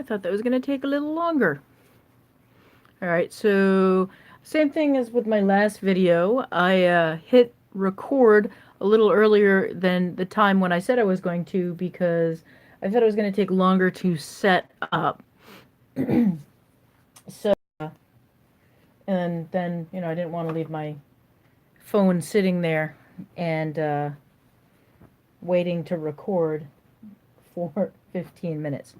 I thought that was going to take a little longer. All right, so same thing as with my last video. I hit record a little earlier than the time when I said I was going to because I thought it was going to take longer to set up. So, and then, I didn't want to leave my phone sitting there and waiting to record for 15 minutes.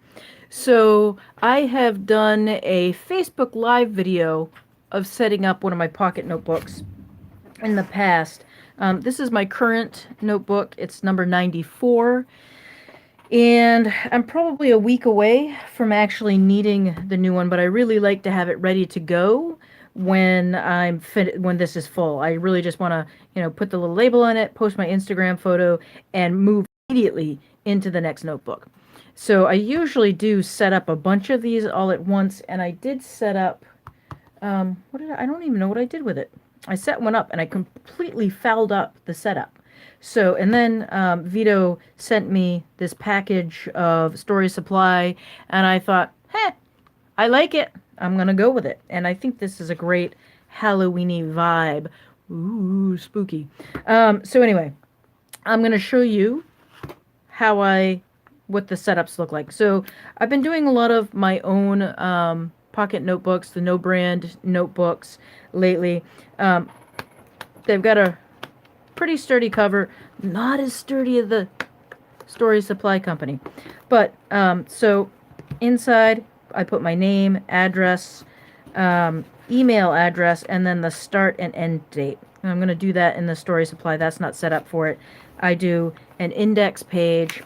So I have done a Facebook Live video of setting up one of my pocket notebooks in the past. This is my current notebook. It's number 94. And I'm probably a week away from actually needing the new one, but I really like to have it ready to go when when this is full. I really just want to, put the little label on it, post my Instagram photo, and move immediately into the next notebook. So I usually do set up a bunch of these all at once, and I did set up, I don't even know what I did with it. I set one up and I completely fouled up the setup. So, and then Vito sent me this package of Story Supply, and I thought, I like it. I'm going to go with it. And I think this is a great Halloween-y vibe. Ooh, spooky. So anyway, I'm going to show you what the setups look like. So I've been doing a lot of my own pocket notebooks, the no brand notebooks lately. They've got a pretty sturdy cover, not as sturdy as the Story Supply Company. But so inside I put my name, address, email address, and then the start and end date. And I'm going to do that in the Story Supply. That's not set up for it. I do an index page.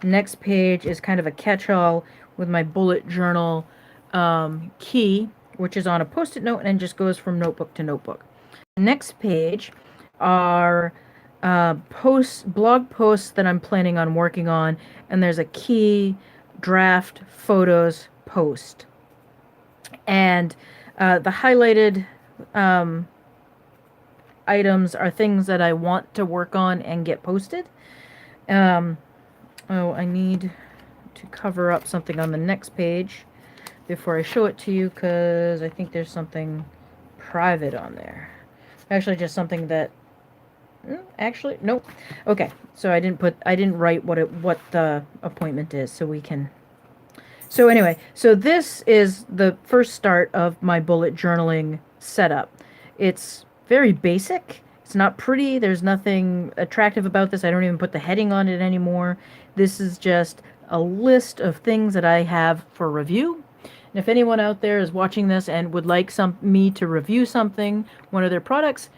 Next page is kind of a catch-all with my bullet journal key, which is on a post-it note and just goes from notebook to notebook. Next page are blog posts that I'm planning on working on, and there's a key, draft, photos, post. And the highlighted items are things that I want to work on and get posted. I need to cover up something on the next page before I show it to you, because I think there's something private on there. Actually, just something that actually, nope. Okay, so I didn't write what the appointment is, so we can. So anyway, so this is the first start of my bullet journaling setup. It's very basic. It's not pretty. There's nothing attractive about this. I don't even put the heading on it anymore. This is just a list of things that I have for review. And if anyone out there is watching this and would like me to review something, one of their products,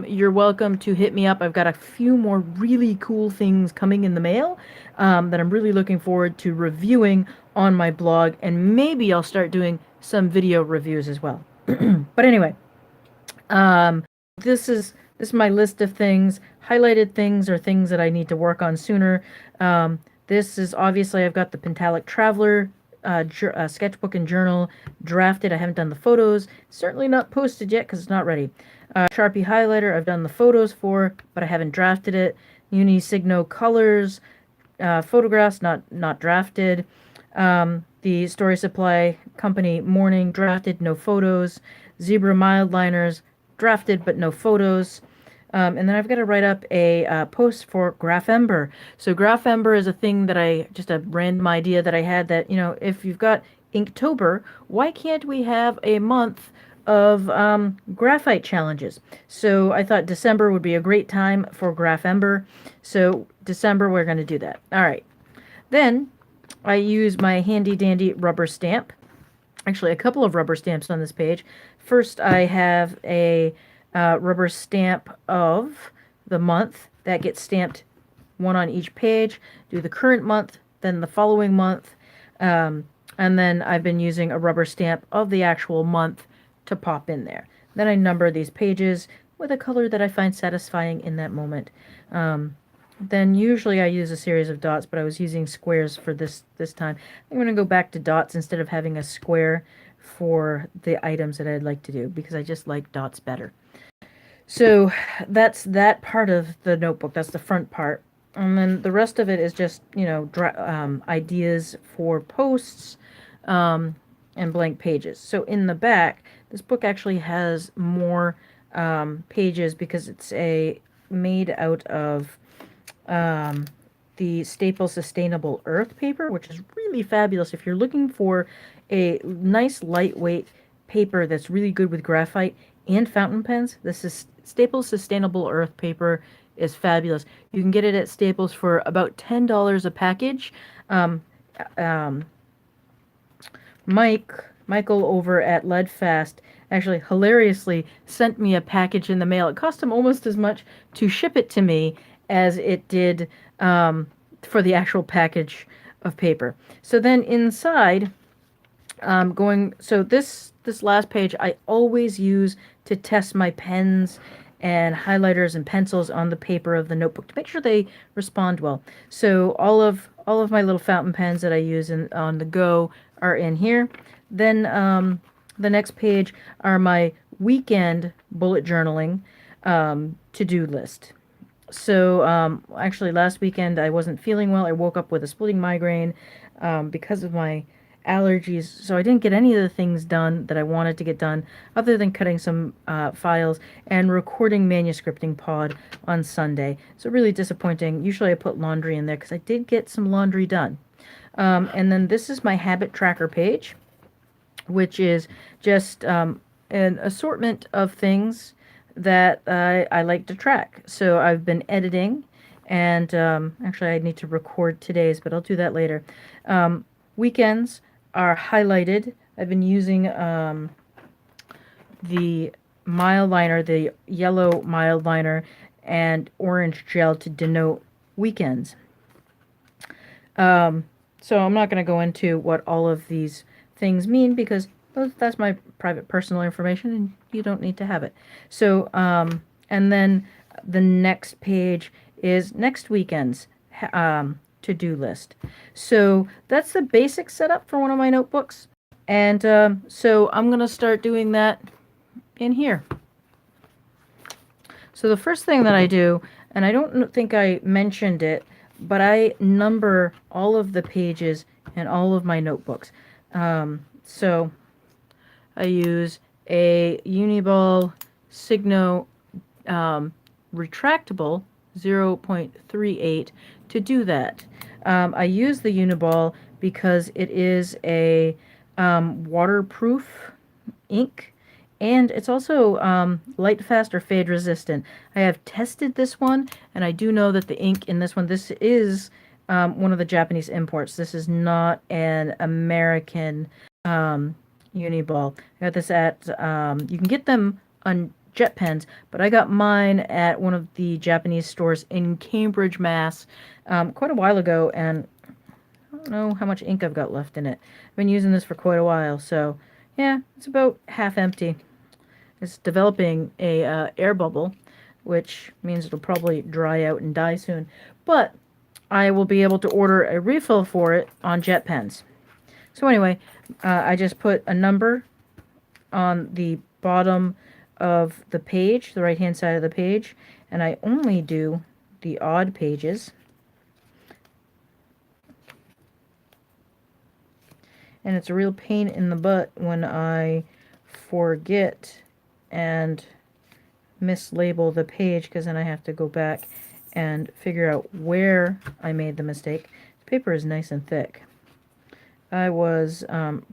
you're welcome to hit me up. I've got a few more really cool things coming in the mail that I'm really looking forward to reviewing on my blog, and maybe I'll start doing some video reviews as well. But anyway, this is my list of things. Highlighted things are things that I need to work on sooner. This is obviously, I've got the Pentalic Traveler sketchbook and journal drafted. I haven't done the photos. Certainly not posted yet because it's not ready. Sharpie highlighter, I've done the photos for, but I haven't drafted it. Unisigno colors, photographs, not drafted. The Story Supply Company morning, drafted, no photos. Zebra mild liners, drafted but no photos. And then I've got to write up a post for Graphember. So Graphember is a thing that just a random idea that I had that, if you've got Inktober, why can't we have a month of graphite challenges? So I thought December would be a great time for Graphember. So December, we're going to do that. All right. Then I use my handy dandy rubber stamp. Actually, a couple of rubber stamps on this page. First, I have a rubber stamp of the month that gets stamped, one on each page. Do the current month, then the following month, and then I've been using a rubber stamp of the actual month to pop in there. Then I number these pages with a color that I find satisfying in that moment. Then usually I use a series of dots, but I was using squares for this time. I'm going to go back to dots instead of having a square for the items that I'd like to do, because I just like dots better. So that's that part of the notebook. That's the front part. And then the rest of it is just, ideas for posts, and blank pages. So in the back, this book actually has more pages because it's made out of the Staple Sustainable Earth paper, which is really fabulous. If you're looking for a nice lightweight paper that's really good with graphite and fountain pens, this is Staples Sustainable Earth paper is fabulous. You can get it at Staples for about $10 a package. Um, um, Michael over at Leadfast actually hilariously sent me a package in the mail. It cost him almost as much to ship it to me as it did for the actual package of paper. So then inside, so this last page I always use to test my pens and highlighters and pencils on the paper of the notebook to make sure they respond well. So all of my little fountain pens that I use on the go are in here. Then the next page are my weekend bullet journaling to-do list. So actually last weekend I wasn't feeling well. I woke up with a splitting migraine because of my allergies. So I didn't get any of the things done that I wanted to get done other than cutting some files and recording manuscripting pod on Sunday. So really disappointing. Usually I put laundry in there because I did get some laundry done. And then this is my habit tracker page, which is just an assortment of things that I like to track. So I've been editing, and actually I need to record today's, but I'll do that later. Weekends are highlighted. I've been using the mild liner, the yellow mild liner, and orange gel to denote weekends. So I'm not going to go into what all of these things mean because that's my private personal information and you don't need to have it. So, and then the next page is next weekend's to-do list. So that's the basic setup for one of my notebooks. And so I'm going to start doing that in here. So the first thing that I do, and I don't think I mentioned it, but I number all of the pages in all of my notebooks. So I use a Uniball Signo retractable 0.38 to do that. I use the Uniball because it is a waterproof ink, and it's also light, fast, or fade resistant. I have tested this one, and I do know that the ink in this one, this is one of the Japanese imports. This is not an American Uniball. I got this at, you can get them on Jet Pens, but I got mine at one of the Japanese stores in Cambridge, Mass, quite a while ago, and I don't know how much ink I've got left in it. I've been using this for quite a while, so yeah, it's about half empty. It's developing a air bubble, which means it'll probably dry out and die soon. But I will be able to order a refill for it on Jet Pens. So anyway, I just put a number on the bottom of the page, the right-hand side of the page, and I only do the odd pages. And it's a real pain in the butt when I forget and mislabel the page, because then I have to go back and figure out where I made the mistake. The paper is nice and thick. I was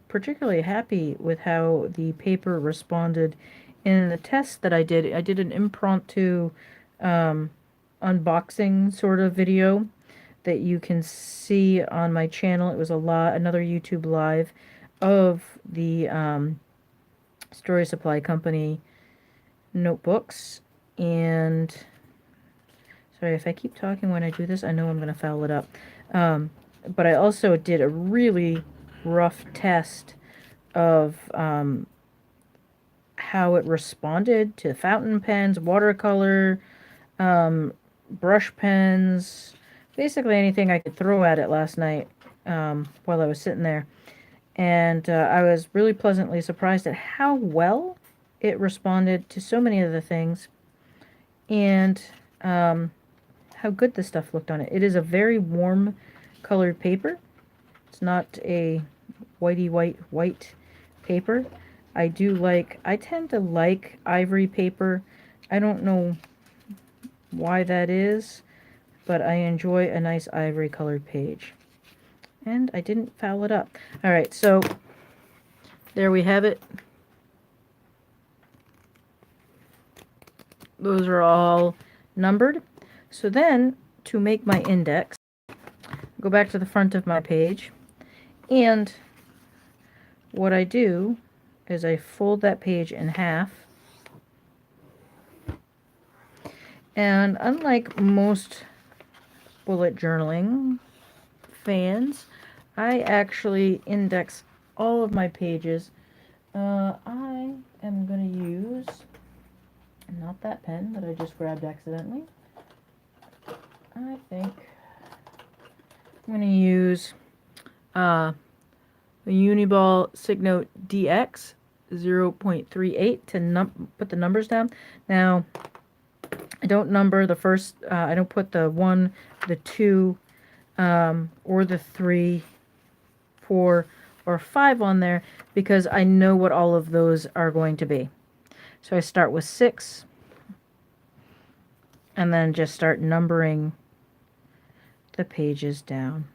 particularly happy with how the paper responded in the test that I did. I did an impromptu unboxing sort of video that you can see on my channel. It was another YouTube live of the Story Supply Company notebooks. And sorry if I keep talking when I do this, I know I'm going to foul it up. But I also did a really rough test of how it responded to fountain pens, watercolor, brush pens, basically anything I could throw at it last night while I was sitting there. And I was really pleasantly surprised at how well it responded to so many of the things, and how good the stuff looked on it. It is a very warm colored paper. It's not a white paper. I tend to like ivory paper. I don't know why that is, but I enjoy a nice ivory colored page. And I didn't foul it up. All right, so there we have it. Those are all numbered. So then, to make my index, go back to the front of my page, and what I do is I fold that page in half. And unlike most bullet journaling fans, I actually index all of my pages. I am going to use, not that pen that I just grabbed accidentally. I think I'm going to use the Uniball Signote DX 0.38 to put the numbers down. Now, I don't number the first, I don't put the 1, the 2, or the 3, 4, or 5 on there because I know what all of those are going to be. So I start with 6 and then just start numbering the pages down.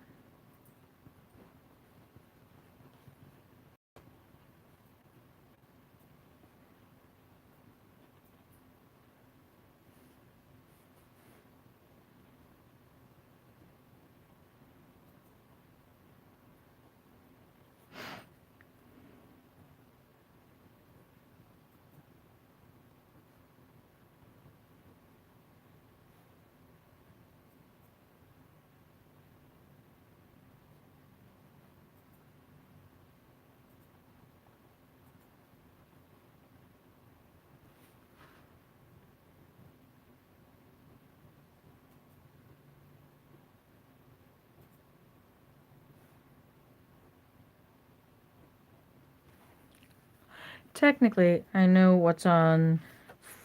Technically, I know what's on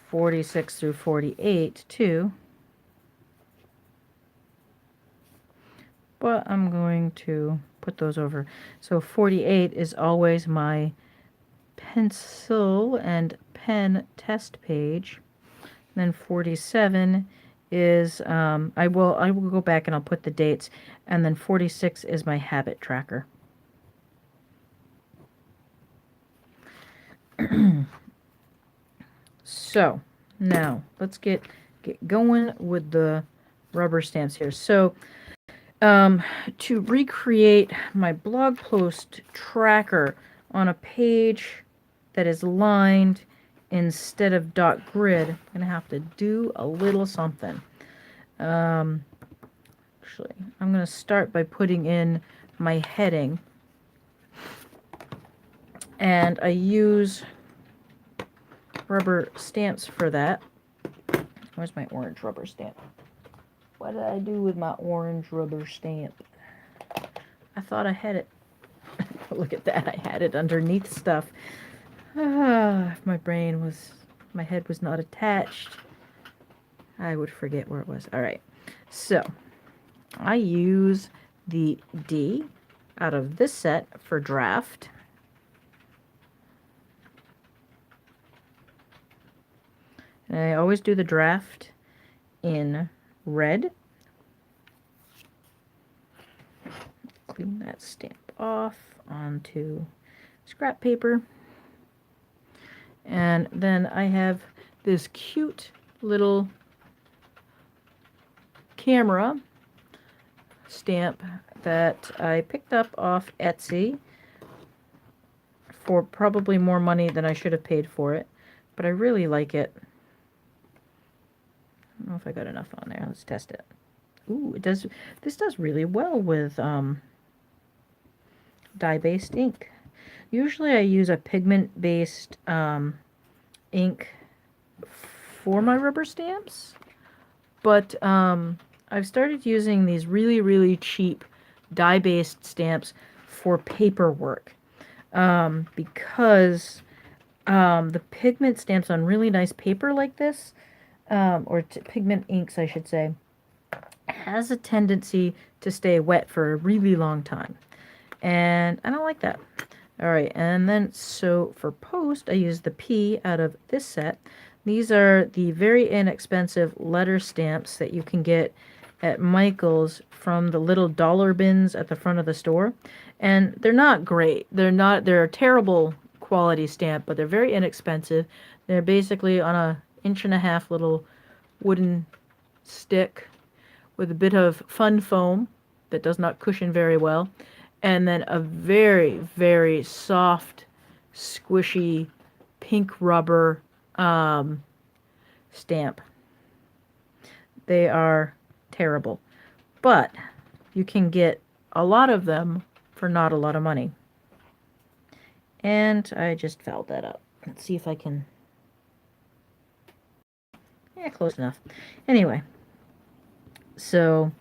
46 through 48 too, but I'm going to put those over. So 48 is always my pencil and pen test page. And then 47 is, I will go back and I'll put the dates. And then 46 is my habit tracker. So now let's get going with the rubber stamps here. So to recreate my blog post tracker on a page that is lined instead of dot grid, I'm going to have to do a little something. Actually, I'm going to start by putting in my heading. And I use rubber stamps for that. Where's my orange rubber stamp? What did I do with my orange rubber stamp? I thought I had it. Look at that. I had it underneath stuff. If my head was not attached, I would forget where it was. All right. So I use the D out of this set for draft. And I always do the draft in red. Clean that stamp off onto scrap paper. And then I have this cute little camera stamp that I picked up off Etsy for probably more money than I should have paid for it, but I really like it. I don't know if I got enough on there. Let's test it. Ooh, it does. This does really well with dye-based ink. Usually I use a pigment-based ink for my rubber stamps, but I've started using these really, really cheap dye-based stamps for paperwork because the pigment stamps on really nice paper like this, or pigment inks, I should say, has a tendency to stay wet for a really long time. and I don't like that. All right, and then so for post, I use the P out of this set. These are the very inexpensive letter stamps that you can get at Michael's from the little dollar bins at the front of the store. And they're not great. They're a terrible quality stamp, but they're very inexpensive. They're basically on a 1.5-inch little wooden stick with a bit of fun foam that does not cushion very well, and then a very, very soft, squishy pink rubber stamp. They are terrible, but you can get a lot of them for not a lot of money. And I just fouled that up. Let's see if I can... Yeah, close enough. Anyway, so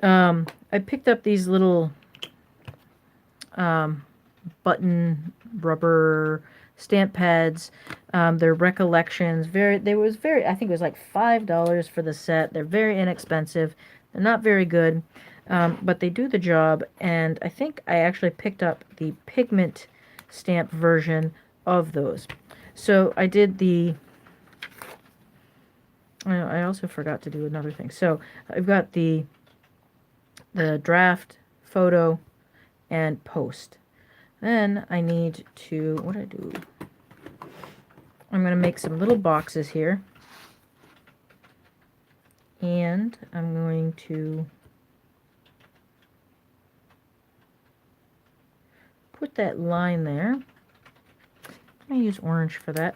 I picked up these little button rubber stamp pads. They're recollections. I think it was like $5 for the set. They're very inexpensive. They're not very good, but they do the job. And I think I actually picked up the pigment stamp version of those. So I did the... I also forgot to do another thing. So I've got the draft, photo, and post. Then I need to, what do I do? I'm going to make some little boxes here. And I'm going to put that line there. I'm going to use orange for that.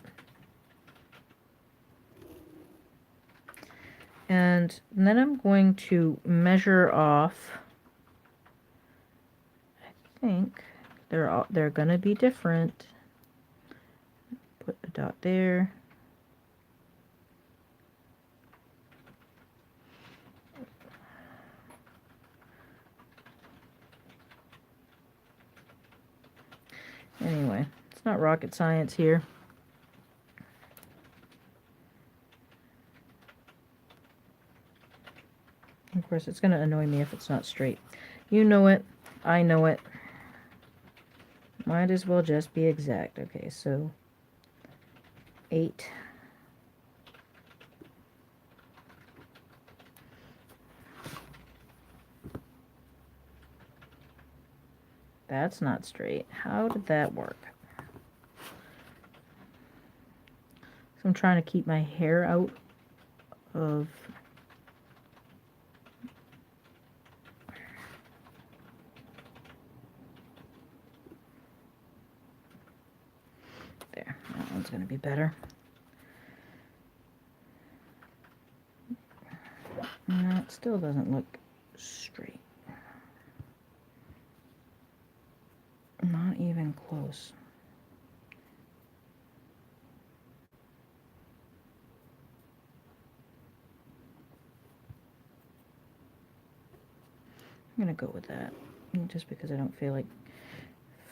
And then I'm going to measure off. I think they're going to be different. Put a dot there. Anyway, it's not rocket science here. Of course, it's going to annoy me if it's not straight. You know it. I know it. Might as well just be exact. Okay, so 8. That's not straight. How did that work? So I'm trying to keep my hair out of... There, that one's going to be better. No, it still doesn't look straight. Not even close. I'm going to go with that, just because I don't feel like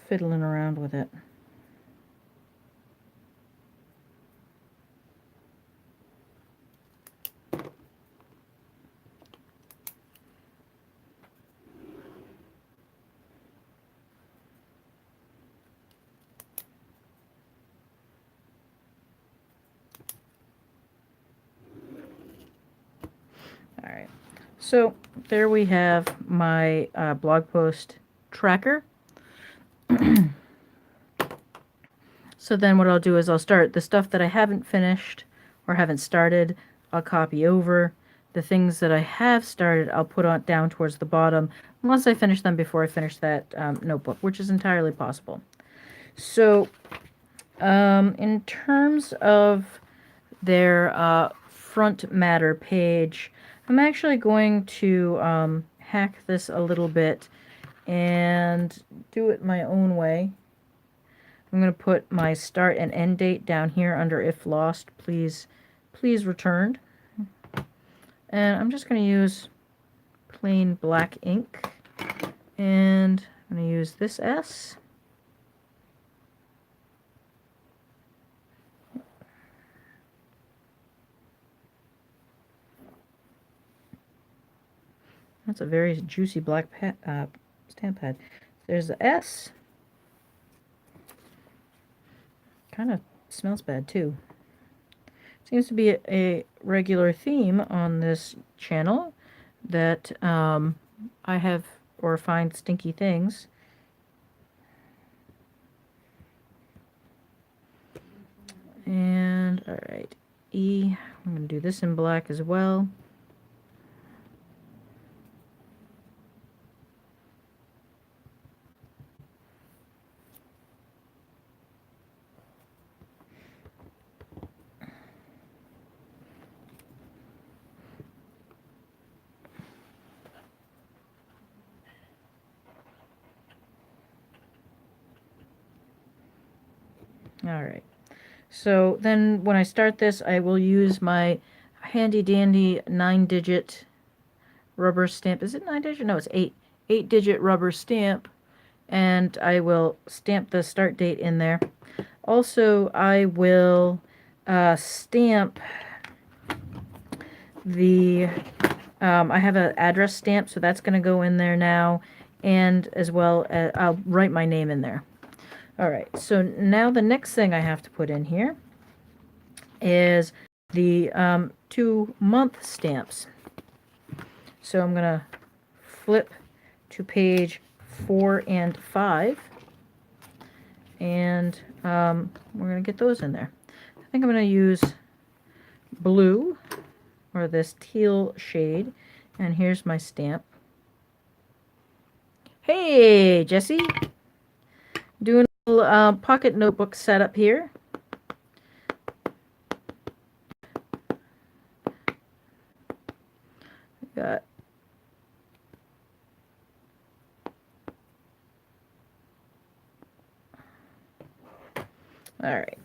fiddling around with it. Alright, so there we have my blog post tracker. So then what I'll do is I'll start the stuff that I haven't finished or haven't started, I'll copy over. The things that I have started, I'll put on down towards the bottom, unless I finish them before I finish that notebook, which is entirely possible. So in terms of their front matter page, I'm actually going to hack this a little bit and do it my own way. I'm going to put my start and end date down here under if lost, please returned. And I'm just going to use plain black ink, and I'm going to use this S. That's a very juicy black stamp pad. There's the S. Kind of smells bad too. Seems to be a regular theme on this channel that I have or find stinky things. And all right, E. I'm going to do this in black as well. All right. So then when I start this, I will use my handy dandy 9-digit rubber stamp. Is it 9-digit? No, it's 8-digit rubber stamp. And I will stamp the start date in there. Also, I will stamp the, I have an address stamp, so that's going to go in there now. And as well, I'll write my name in there. All right, so now the next thing I have to put in here is the 2-month stamps. So I'm going to flip to page 4 and 5, and we're going to get those in there. I think I'm going to use blue, or this teal shade, and here's my stamp. Hey, Jesse! Doing a little pocket notebook setup here. Got all right.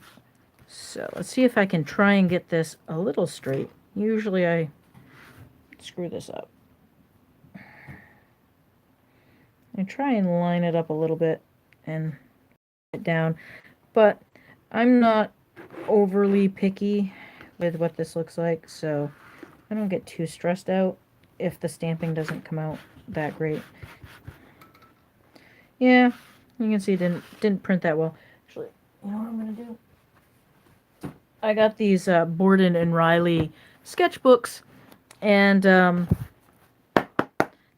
So let's see if I can try and get this a little straight. Usually I screw this up. I try and line it up a little bit and it down, but I'm not overly picky with what this looks like, so I don't get too stressed out if the stamping doesn't come out that great. Yeah, you can see it didn't print that well. Actually, you know what I'm gonna do? I got these Borden and Riley sketchbooks, and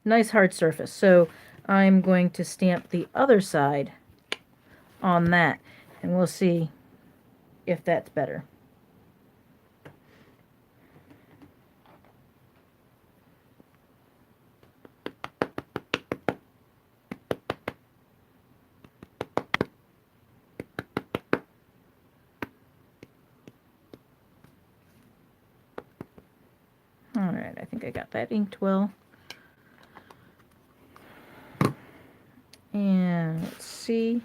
nice hard surface. So I'm going to stamp the other side on that, and we'll see if that's better. Alright, I think I got that inked well. And let's see.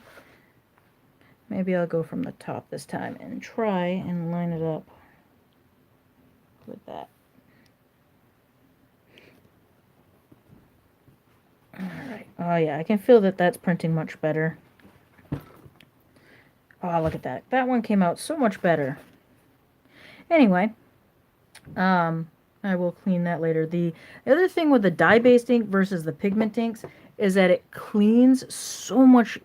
Maybe I'll go from the top this time and try and line it up with that. Alright. Oh yeah, I can feel that that's printing much better. Oh, look at that. That one came out so much better. Anyway, I will clean that later. The other thing with the dye-based ink versus the pigment inks is that it cleans so much,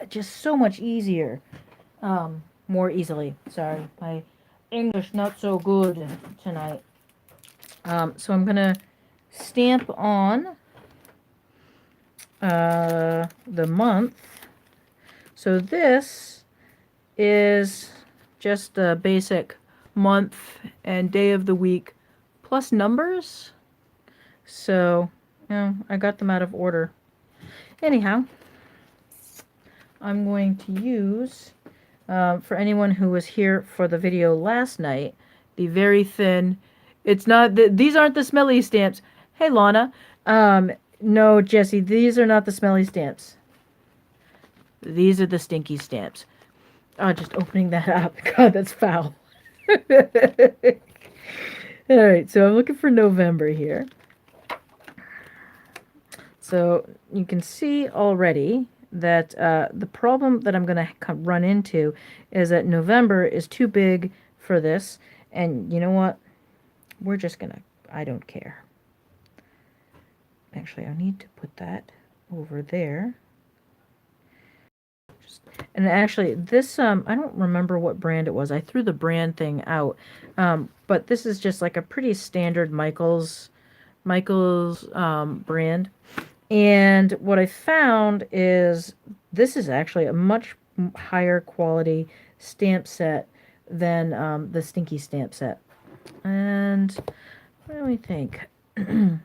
just so much easier, more easily. Sorry, my English not so good tonight. So I'm gonna stamp on the month. So this is just the basic month and day of the week plus numbers. So, I got them out of order. Anyhow, I'm going to use, for anyone who was here for the video last night, the very thin, it's not, these aren't the smelly stamps. Hey, Lana. No, Jesse, these are not the smelly stamps. These are the stinky stamps. Oh, just opening that up. God, that's foul. Alright, so I'm looking for November here. So you can see already that the problem that I'm going to run into is that November is too big for this. And you know what? We're just going to, I don't care. Actually, I need to put that over there. And actually, this, I don't remember what brand it was. I threw the brand thing out. But this is just like a pretty standard Michael's brand. And what I found is this is actually a much higher quality stamp set than the Stinky stamp set. And what do we think? I think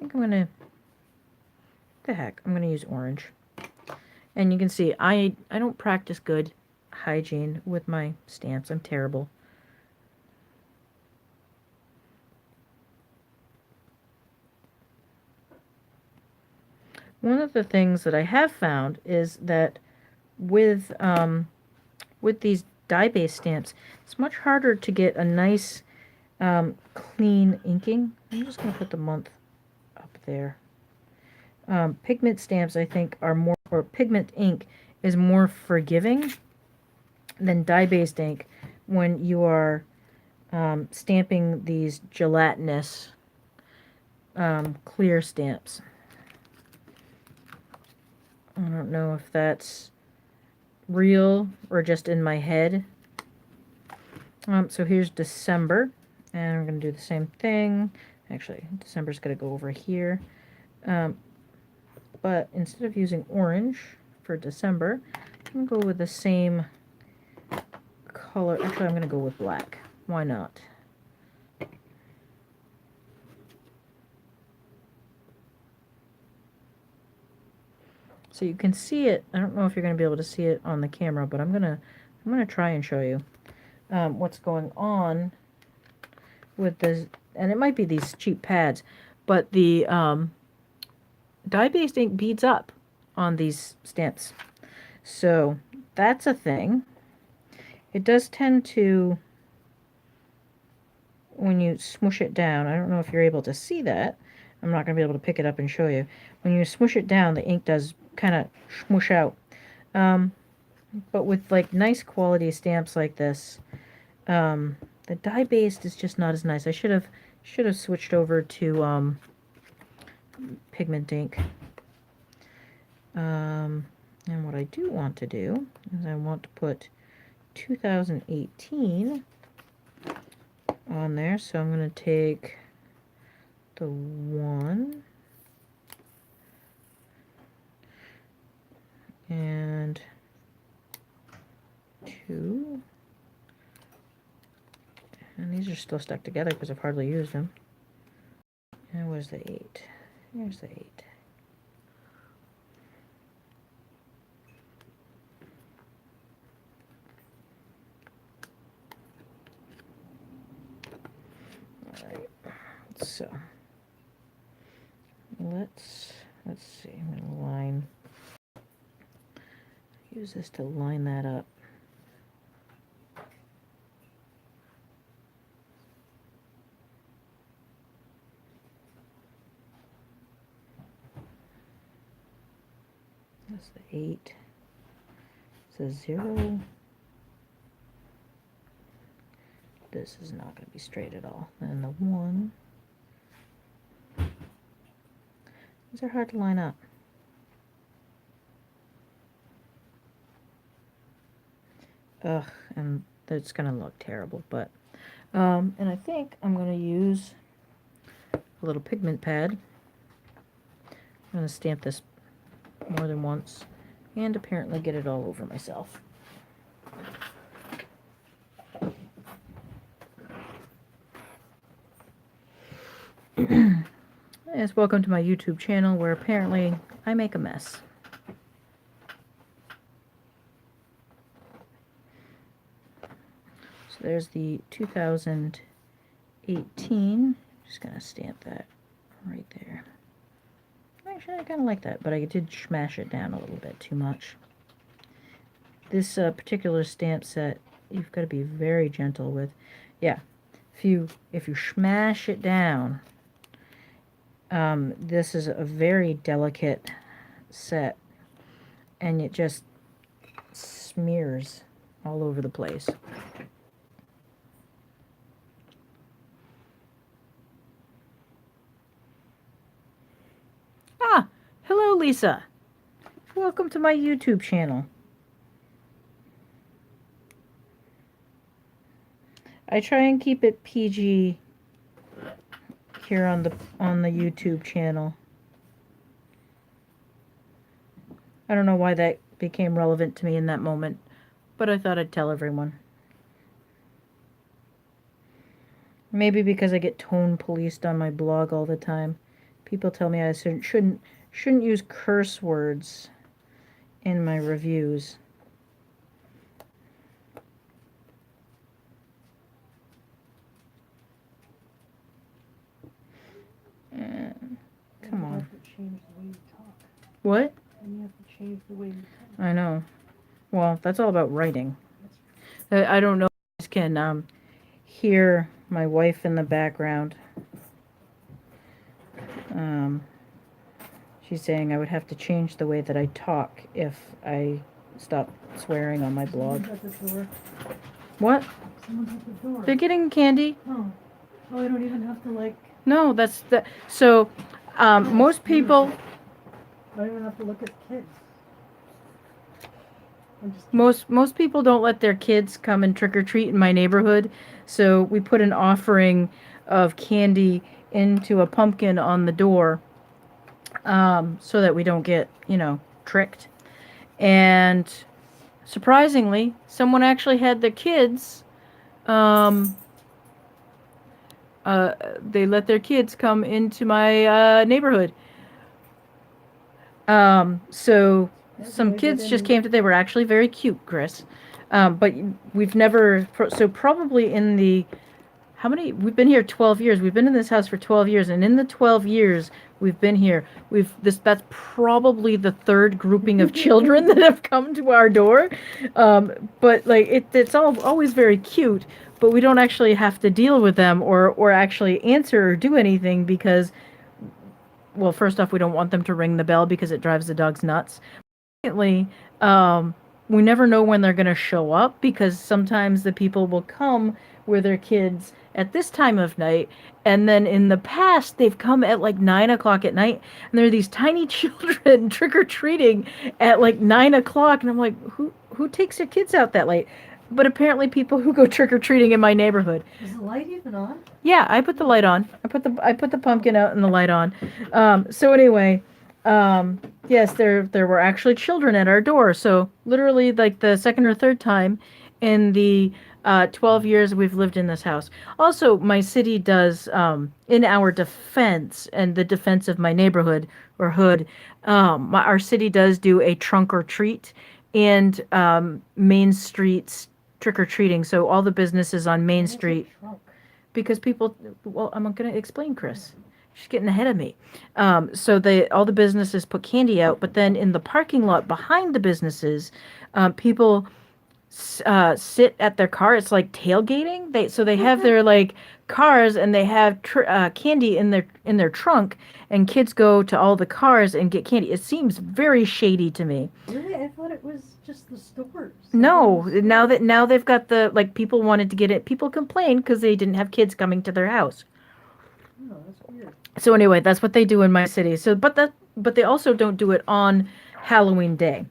I'm gonna, the heck, I'm gonna use orange. And you can see I don't practice good hygiene with my stamps. I'm terrible. One of the things that I have found is that with these dye-based stamps, it's much harder to get a nice clean inking. I'm just going to put the month up there. Pigment stamps, I think, are more, or pigment ink is more forgiving than dye-based ink when you are stamping these gelatinous clear stamps. I don't know if that's real or just in my head. So here's December, and we're going to do the same thing. Actually, December's going to go over here. But instead of using orange for December, I'm going to go with the same color. Actually, I'm going to go with black. Why not? So you can see it. I don't know if you're going to be able to see it on the camera, but I'm gonna try and show you what's going on with this. And it might be these cheap pads, but the dye-based ink beads up on these stamps. So that's a thing. It does tend to, when you smoosh it down, I don't know if you're able to see that. I'm not going to be able to pick it up and show you. When you smoosh it down, the ink does kind of smoosh out. But with like nice quality stamps like this, the dye-based is just not as nice. I should have switched over to pigment ink. And what I do want to do is I want to put 2018 on there. So I'm going to take the 1 and 2, and these are still stuck together because I've hardly used them. And where's the 8? Here's the 8. Alright, so let's see, I'm going to use this to line that up. That's the 8. It's a 0. This is not going to be straight at all. And the 1. These are hard to line up. Ugh, and that's going to look terrible, but and I think I'm going to use a little pigment pad. I'm going to stamp this more than once and apparently get it all over myself. Yes, welcome to my YouTube channel where apparently I make a mess. So there's the 2018. Just gonna stamp that right there. Actually, I kind of like that, but I did smash it down a little bit too much. This particular stamp set, you've got to be very gentle with. Yeah, if you smash it down, this is a very delicate set, and it just smears all over the place. Ah, hello, Lisa. welcome to my YouTube channel. I try and keep it PG here on the YouTube channel. I don't know why that became relevant to me in that moment, but I thought I'd tell everyone. Maybe because I get tone policed on my blog all the time. People tell me I shouldn't use curse words in my reviews. Come on. You have to change the way you talk. What? And you have to change the way you talk. I know. Well, that's all about writing. I don't know if you guys can hear my wife in the background. She's saying I would have to change the way that I talk if I stop swearing on my blog. Someone's at the door. What? Someone's at the door. They're getting candy. Oh. Oh, I don't even have to, like... No, that's the... So, most people... I don't even have to look at kids. Most people don't let their kids come and trick-or-treat in my neighborhood, so we put an offering of candy into a pumpkin on the door, so that we don't get, tricked. And surprisingly, someone actually had their kids, they let their kids come into my neighborhood. So some kids just came to, they were actually very cute, Chris. But we've never, so probably in the, how many, we've been here 12 years. We've been in this house for 12 years. And in the 12 years we've been here, that's probably the third grouping of children that have come to our door. But like, it's always very cute, but we don't actually have to deal with them or actually answer or do anything because, well, first off, we don't want them to ring the bell because it drives the dogs nuts. Secondly, we never know when they're going to show up because sometimes the people will come with their kids at this time of night, and then in the past they've come at like 9 o'clock at night, and there are these tiny children trick-or-treating at like 9 o'clock, and I'm like, who takes their kids out that late? But apparently people who go trick-or-treating in my neighborhood. Is the light even on? Yeah, I put the light on. I put the pumpkin out and the light on. So anyway, yes, there were actually children at our door. So literally like the second or third time in the 12 years we've lived in this house. Also, my city does, in our defense and the defense of my neighborhood or hood, our city does do a trunk or treat and Main Street's trick-or-treating. So all the businesses on Main Street, because people, well, I'm going to explain, Chris. She's getting ahead of me. So all the businesses put candy out, but then in the parking lot behind the businesses, people sit at their car. It's like tailgating. They have their like cars and they have candy in their trunk, and kids go to all the cars and get candy. It seems very shady to me. Really? I thought it was just the stores. No, now they've got the, like, people wanted to get it. People complained because they didn't have kids coming to their house. Oh, that's weird. So anyway, that's what they do in my city. So, but they also don't do it on Halloween Day.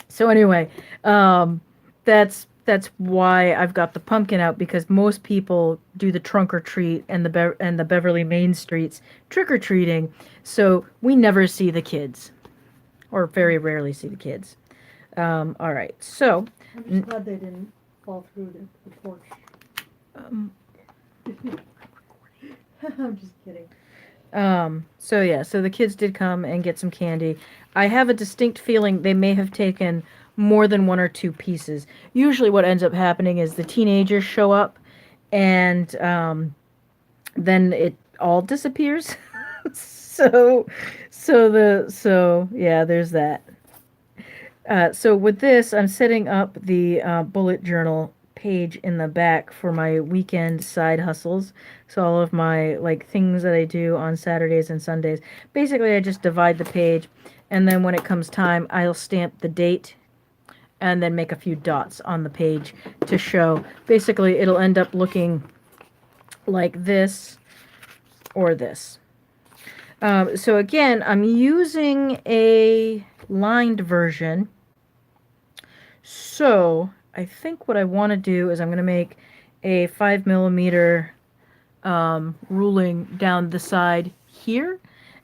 So anyway, that's why I've got the pumpkin out, because most people do the trunk or treat and the Beverly Main Streets trick or treating. So we never see the kids, or very rarely see the kids. All right, so I'm just glad they didn't fall through the porch. I'm just kidding. So yeah, so the kids did come and get some candy. I have a distinct feeling they may have taken more than one or two pieces. Usually what ends up happening is the teenagers show up and then it all disappears. so yeah, there's that. So with this, I'm setting up the bullet journal page in the back for my weekend side hustles. So all of my like things that I do on Saturdays and Sundays. Basically, I just divide the page, and then when it comes time, I'll stamp the date and then make a few dots on the page to show. Basically, it'll end up looking like this or this. So again, I'm using a lined version. So I think what I want to do is I'm going to make a 5mm ruling down the side here,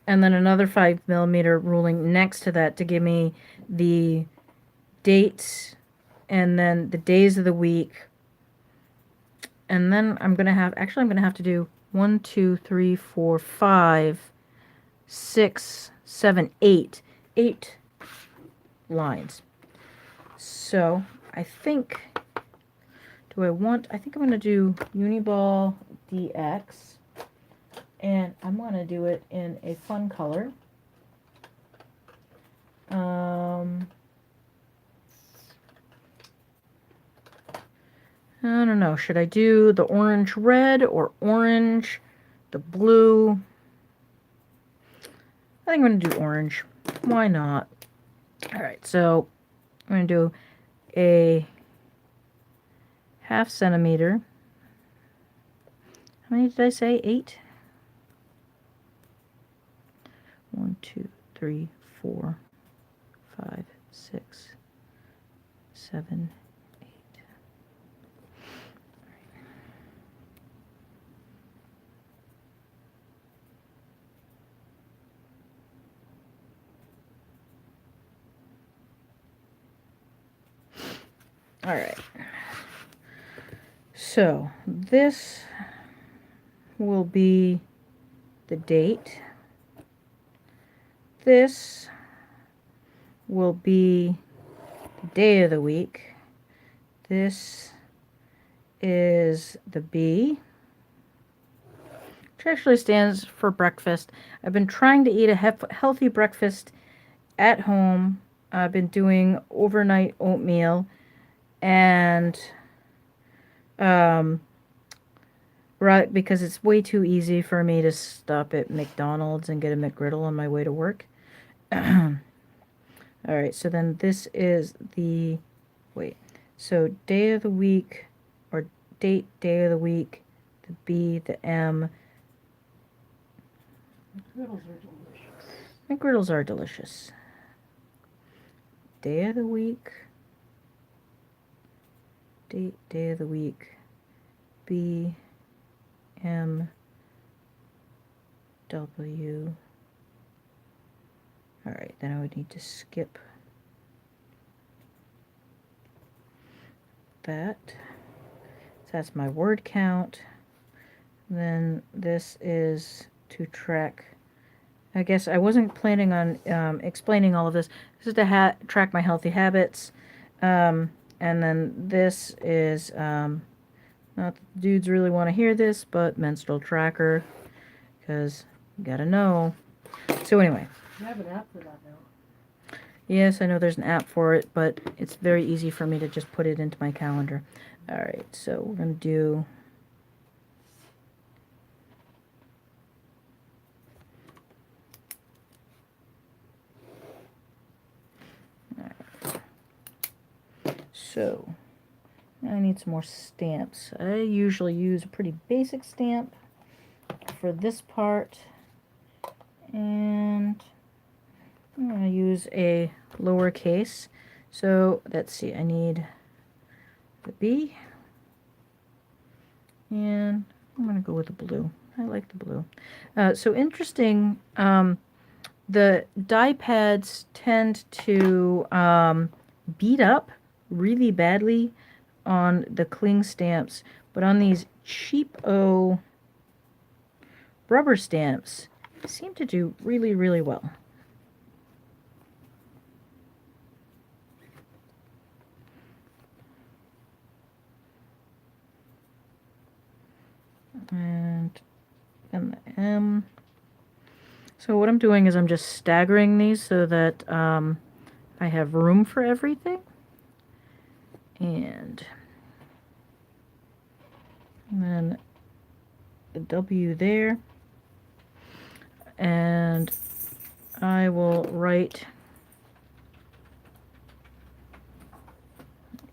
and then another 5mm ruling next to that to give me the dates and then the days of the week. And then I'm going to have to do 1, 2, 3, 4, 5, 6, 7, 8. 8 lines. So I think, I think I'm going to do Uniball DX, and I'm going to do it in a fun color. I don't know, should I do the orange red or orange, the blue? I think I'm going to do orange. Why not? Alright, so I'm going to do a 1/2 centimeter. How many did I say? 8? 1, 2, 3, 4, 5, 6, 7, 8. All right. So this will be the date. This will be the day of the week. This is the B, which actually stands for breakfast. I've been trying to eat a healthy breakfast at home. I've been doing overnight oatmeal, and right, because it's way too easy for me to stop at McDonald's and get a McGriddle on my way to work. Alright, so then this is the, so day of the week, or date, day of the week, the B, the M. McGriddles are delicious. McGriddles are delicious. Day of the week, date, day of the week, B, M, W. Alright, then I would need to skip that. So that's my word count. Then this is to track. I guess I wasn't planning on explaining all of this. This is to track my healthy habits. And then this is, not that the dudes really want to hear this, but menstrual tracker, because you gotta know. So anyway. You have an app for that now. Yes, I know there's an app for it, but it's very easy for me to just put it into my calendar. Alright, so we're going to do... So, I need some more stamps. I usually use a pretty basic stamp for this part, and I'm going to use a lowercase. So let's see, I need the B, and I'm going to go with the blue. I like the blue. So interesting, the die pads tend to beat up really badly on the cling stamps, but on these cheapo rubber stamps, they seem to do really, really well. And the M. So what I'm doing is I'm just staggering these so that I have room for everything. And then the W there. And I will write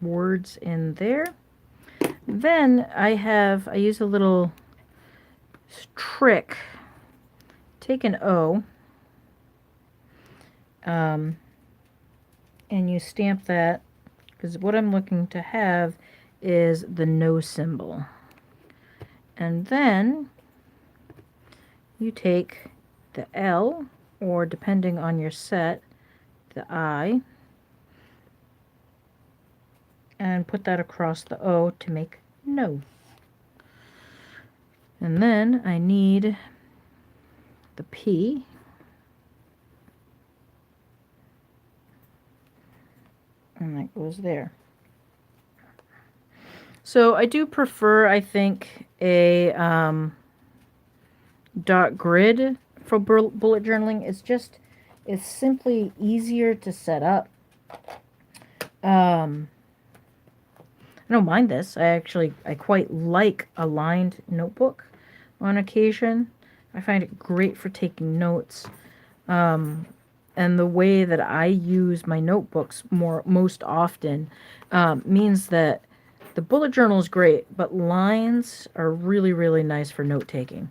words in there. Then I use a little trick. Take an O, and you stamp that, because what I'm looking to have is the no symbol. And then you take the L, or depending on your set, the I, and put that across the O to make no. And then I need the P, and that goes there. So I do prefer, I think, a dot grid for bullet journaling. It's simply easier to set up. I don't mind this. I quite like a lined notebook on occasion. I find it great for taking notes. And the way that I use my notebooks most often means that the bullet journal is great, but lines are really, really nice for note taking.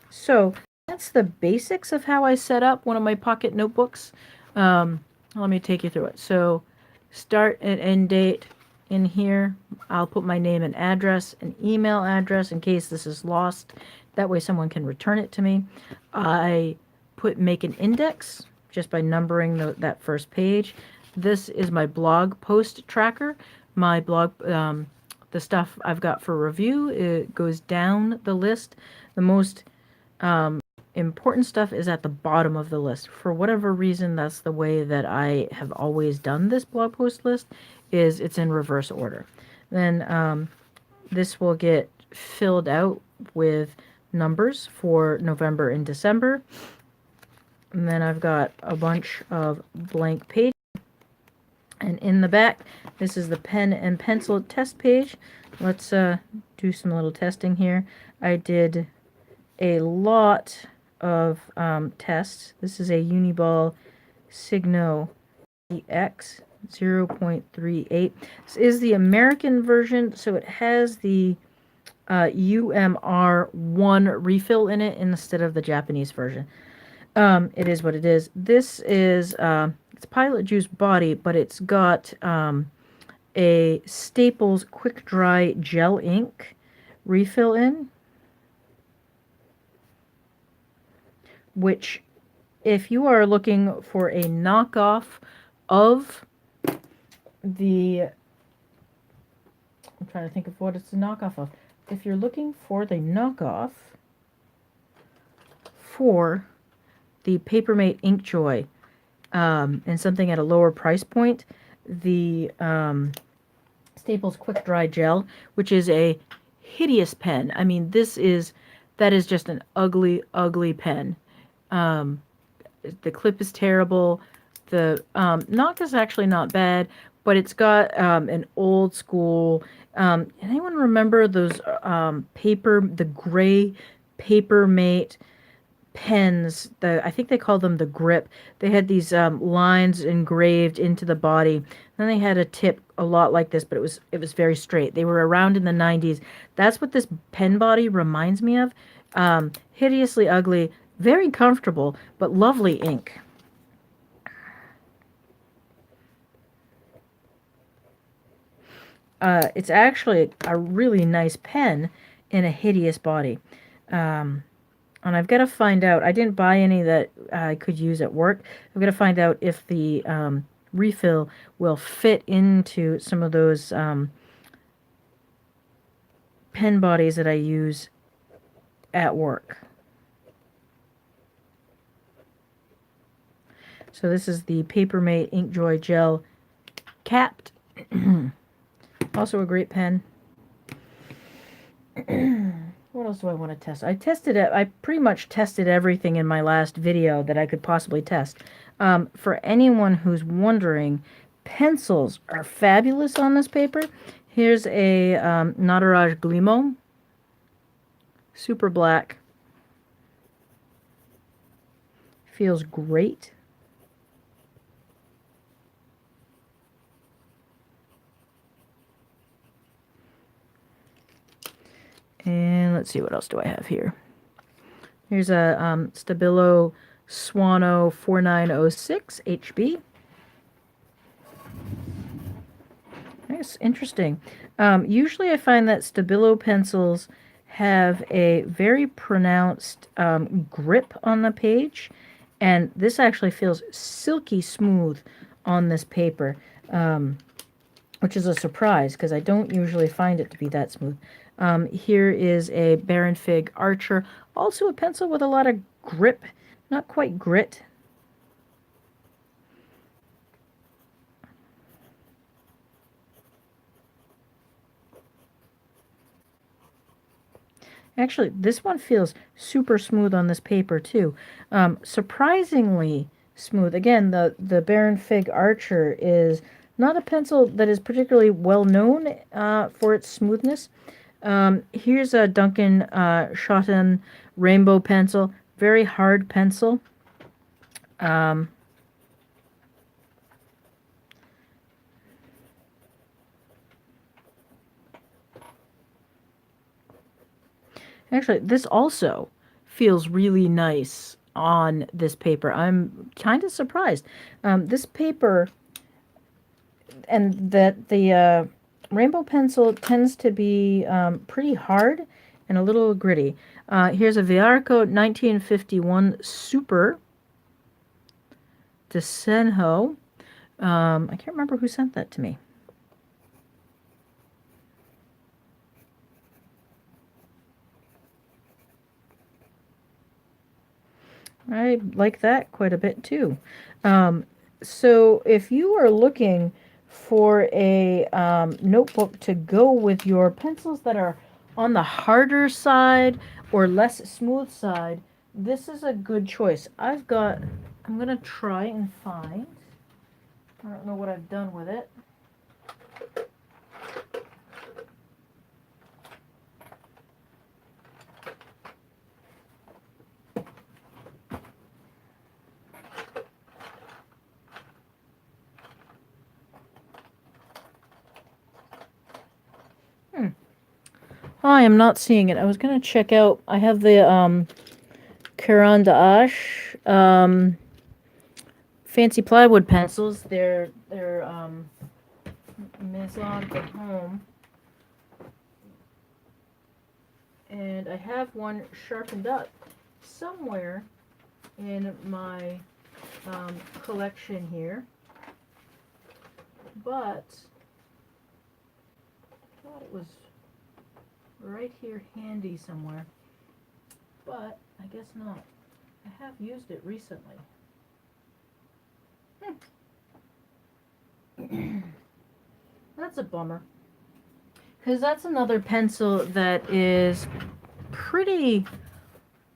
So that's the basics of how I set up one of my pocket notebooks. Let me take you through it. So start and end date in here. I'll put my name and address, an email address in case this is lost. That way someone can return it to me. I make an index just by numbering that first page. This is my blog post tracker. My blog, the stuff I've got for review, it goes down the list. The most important stuff is at the bottom of the list. For whatever reason, that's the way that I have always done this blog post list, is it's in reverse order. Then this will get filled out with numbers for November and December. And then I've got a bunch of blank pages. And in the back, this is the pen and pencil test page. Let's do some little testing here. I did a lot of tests. This is a Uniball Signo EX 0.38. This is the American version, so it has the UMR 1 refill in it instead of the Japanese version. It is what it is. This is it's Pilot Juice body, but it's got a Staples Quick Dry Gel ink refill in, which, if you are looking for a knockoff of the, I'm trying to think of what it's a knockoff of. If you're looking for the knockoff for the Papermate Inkjoy, and something at a lower price point, the Staples Quick Dry Gel, which is a hideous pen. I mean, that is just an ugly, ugly pen. The clip is terrible. The knock is actually not bad, but it's got an old school. Anyone remember those the gray Papermate pens? I think they called them the grip. They had these lines engraved into the body. Then they had a tip a lot like this, but it was very straight. They were around in the 90s. That's what this pen body reminds me of. Hideously ugly, very comfortable, but lovely ink. It's actually a really nice pen in a hideous body. And I've got to find out, I didn't buy any that I could use at work. I've got to find out if the refill will fit into some of those pen bodies that I use at work. So this is the Papermate Inkjoy Gel capped. Also a great pen. What else do I want to test? I pretty much tested everything in my last video that I could possibly test. For anyone who's wondering, pencils are fabulous on this paper. Here's a Nataraj Glimo, super black. Feels great. And let's see, what else do I have here? Here's a Stabilo Swano 4906 HB. Nice, interesting. Usually I find that Stabilo pencils have a very pronounced grip on the page, and this actually feels silky smooth on this paper, which is a surprise because I don't usually find it to be that smooth. Here is a Baron Fig Archer, also a pencil with a lot of grip, not quite grit. Actually, this one feels super smooth on this paper too. Surprisingly smooth. Again, the Baron Fig Archer is not a pencil that is particularly well known for its smoothness. Here's a Duncan Schotten Rainbow pencil. Very hard pencil. Um, Actually, this also feels really nice on this paper. I'm kind of surprised. This paper and that the rainbow pencil tends to be pretty hard and a little gritty. Here's a Viarco 1951 Super de Senho. I can't remember who sent that to me. I like that quite a bit too. So if you are looking for a notebook to go with your pencils that are on the harder side or less smooth side, this is a good choice. I'm going to try and find, I don't know what I've done with it. I am not seeing it. I was going to check out, I have the Caran d'Ache fancy plywood pencils. They're Maison de Home. And I have one sharpened up somewhere in my collection here. But I thought it was right here handy somewhere. But I guess not. I have used it recently. That's a bummer. Because that's another pencil that is pretty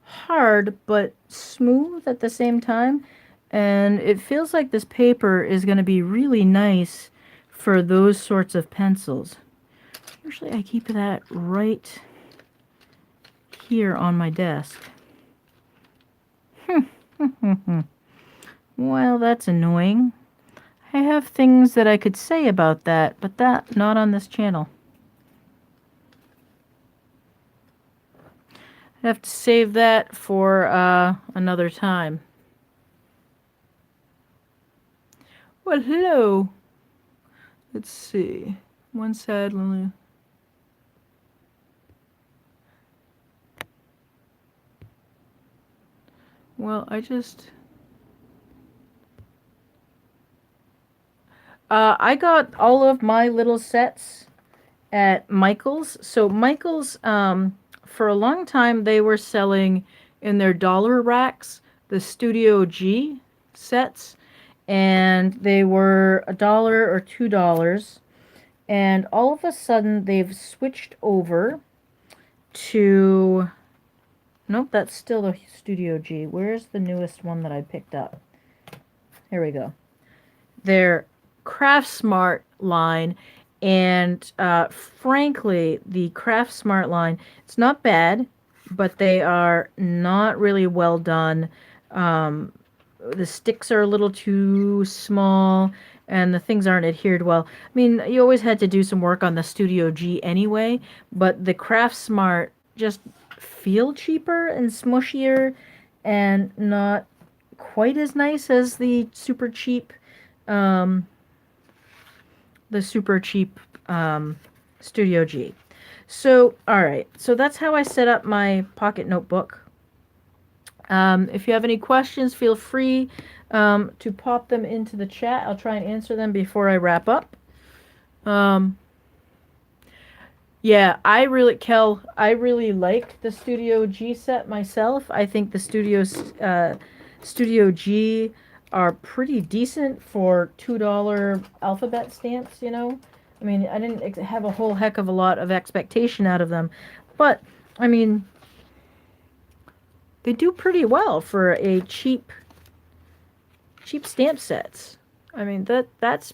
hard but smooth at the same time. And it feels like this paper is going to be really nice for those sorts of pencils. Usually I keep that right here on my desk. Well, that's annoying. I have things that I could say about that, but that not on this channel. I have to save that for another time. Well, hello. Let's see. One side, Lily. Well, I got all of my little sets at Michael's. So Michael's, for a long time, they were selling in their dollar racks the Studio G sets, and they were $1 or $2. And all of a sudden, they've switched over to. Nope, that's still the Studio G. Where's the newest one that I picked up? Here we go. Their Craft Smart line, and frankly, the Craft Smart line, it's not bad, but they are not really well done. The sticks are a little too small, and the things aren't adhered well. I mean, you always had to do some work on the Studio G anyway, but the Craft Smart just feel cheaper and smushier and not quite as nice as the super cheap um, the super cheap Studio G. So, all right. So that's how I set up my pocket notebook. If you have any questions, feel free to pop them into the chat. I'll try and answer them before I wrap up. Um, yeah, I really like the Studio G set myself. I think the Studio G are pretty decent for $2 alphabet stamps, you know? I mean, I didn't have a whole heck of a lot of expectation out of them, but I mean, they do pretty well for a cheap stamp sets. I mean, that's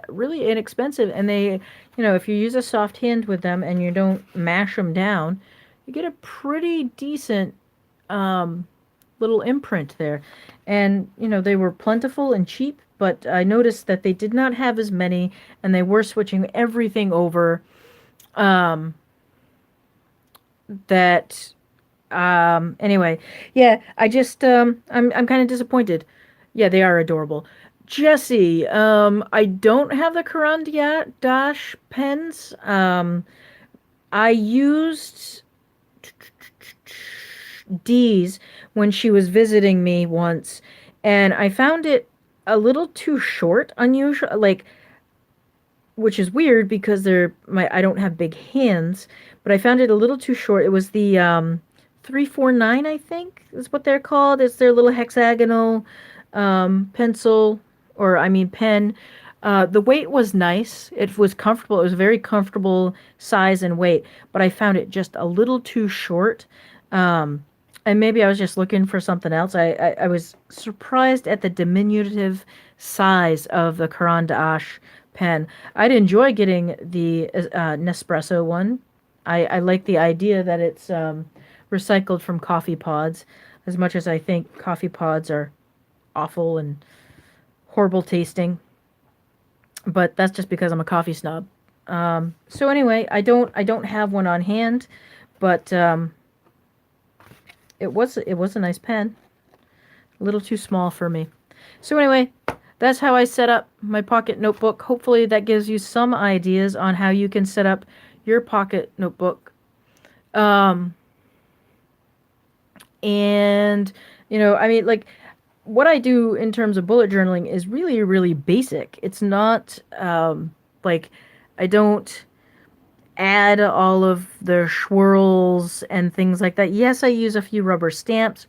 really inexpensive, and if you use a soft hand with them and you don't mash them down, you get a pretty decent um, little imprint there. And they were plentiful and cheap, but I noticed that they did not have as many, and they were switching everything over. Um, that Anyway, yeah, I'm kind of disappointed. Yeah, they are adorable. Jesse, I don't have the Karandia Dash pens. I used D's when she was visiting me once, and I found it a little too short, unusual, like, which is weird because I don't have big hands, but I found it a little too short. It was the 349, I think, is what they're called. It's their little hexagonal pencil, or I mean pen. The weight was nice. It was comfortable. It was a very comfortable size and weight, but I found it just a little too short. Um, and maybe I was just looking for something else. I was surprised at the diminutive size of the Caran d'Ache pen. I'd enjoy getting the Nespresso one. I like the idea that it's recycled from coffee pods, as much as I think coffee pods are awful and horrible tasting. But that's just because I'm a coffee snob. So anyway, I don't have one on hand, but it was a nice pen. A little too small for me. So anyway, that's how I set up my pocket notebook. Hopefully that gives you some ideas on how you can set up your pocket notebook. Um, and I mean, like, what I do in terms of bullet journaling is really, really basic. It's not like I don't add all of the swirls and things like that. Yes, I use a few rubber stamps.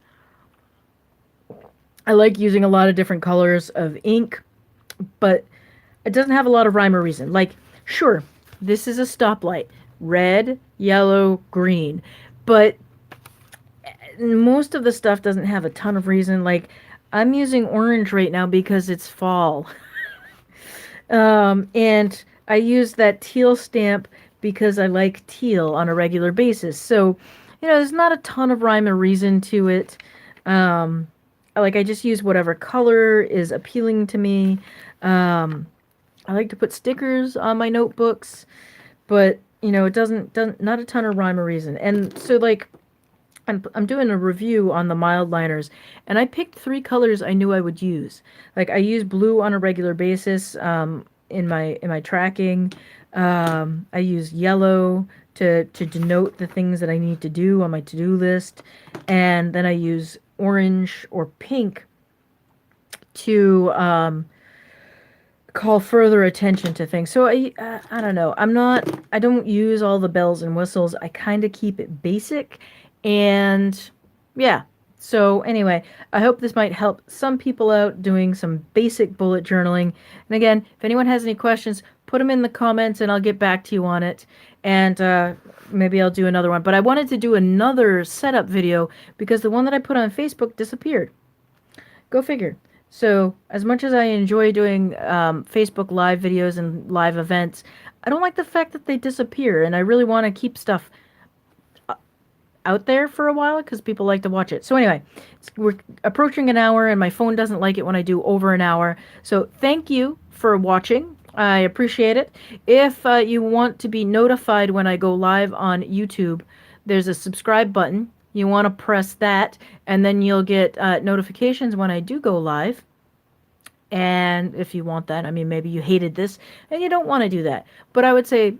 I like using a lot of different colors of ink, but it doesn't have a lot of rhyme or reason. Like, sure, this is a stoplight, red, yellow, green, but most of the stuff doesn't have a ton of reason. Like, I'm using orange right now because it's fall. And I use that teal stamp because I like teal on a regular basis. So, there's not a ton of rhyme or reason to it. Um, I just use whatever color is appealing to me. I like to put stickers on my notebooks, but it doesn't not a ton of rhyme or reason. And so, like, I'm doing a review on the mild liners, and I picked three colors I knew I would use. Like, I use blue on a regular basis in my tracking. I use yellow to denote the things that I need to do on my to-do list, and then I use orange or pink to call further attention to things. So I don't know. I don't use all the bells and whistles. I kind of keep it basic, and yeah. So anyway, I hope this might help some people out doing some basic bullet journaling. And again, if anyone has any questions, put them in the comments and I'll get back to you on it. And maybe I'll do another one. But I wanted to do another setup video because the one that I put on Facebook disappeared. Go figure. So, as much as I enjoy doing Facebook live videos and live events, I don't like the fact that they disappear, and I really want to keep stuff out there for a while because people like to watch it. So anyway, we're approaching an hour, and my phone doesn't like it when I do over an hour. So thank you for watching. I appreciate it. If you want to be notified when I go live on YouTube, there's a subscribe button. You want to press that, and then you'll get notifications when I do go live. And if you want that, I mean, maybe you hated this and you don't want to do that. But I would say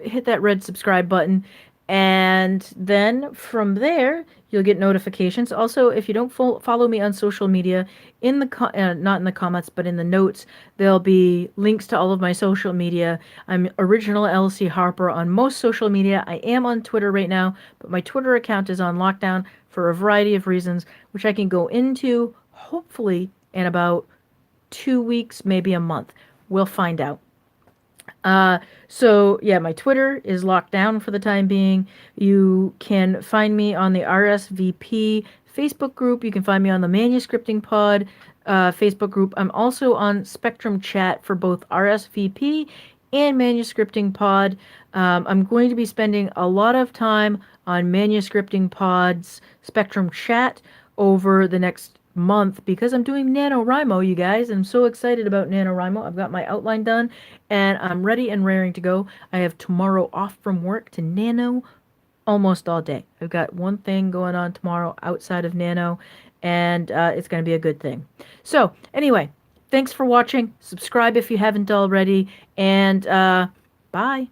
hit that red subscribe button. And then from there, you'll get notifications. Also, if you don't follow me on social media, in the not in the comments, but in the notes, there'll be links to all of my social media. I'm original LC Harper on most social media. I am on Twitter right now, but my Twitter account is on lockdown for a variety of reasons, which I can go into hopefully in about 2 weeks, maybe a month. We'll find out. Uh, so yeah, my Twitter is locked down for the time being. You can find me on the RSVP Facebook group. You can find me on the Manuscripting Pod Facebook group. I'm also on Spectrum Chat for both RSVP and Manuscripting Pod. I'm going to be spending a lot of time on Manuscripting Pod's Spectrum Chat over the next month because I'm doing NaNoWriMo, you guys. I'm so excited about NaNoWriMo. I've got my outline done and I'm ready and raring to go. I have tomorrow off from work to Nano almost all day. I've got one thing going on tomorrow outside of Nano, and it's going to be a good thing. So, anyway, thanks for watching. Subscribe if you haven't already, and bye.